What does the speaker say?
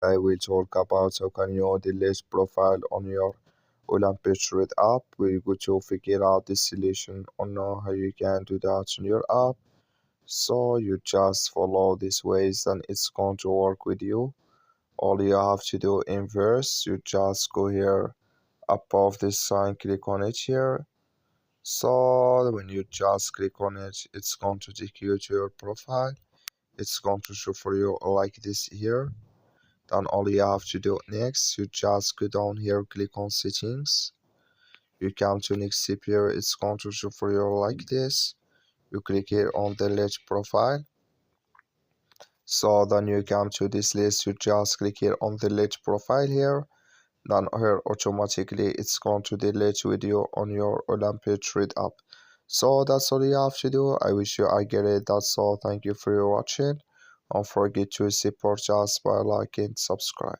I will talk about how can you delete profile on your Olympic Red app. We go to figure out the solution on how you can do that on your app. So you just follow these ways and it's going to work with you. All you have to do in verse, you just go here above this sign, click on it here. So when you just click on it, it's going to take you to your profile. It's going to show for you like this here. Then all you have to do next, you just go down here, click on settings. You come to next step here, it's going to show for you like this. You click here on delete profile. So then you come to this list, you just click here on delete profile here. Then here automatically it's going to delete video on your Olympic Trade app. So that's all you have to do. I wish you I get it. That's all. Thank you for your watching. Don't forget to support us by liking, subscribe.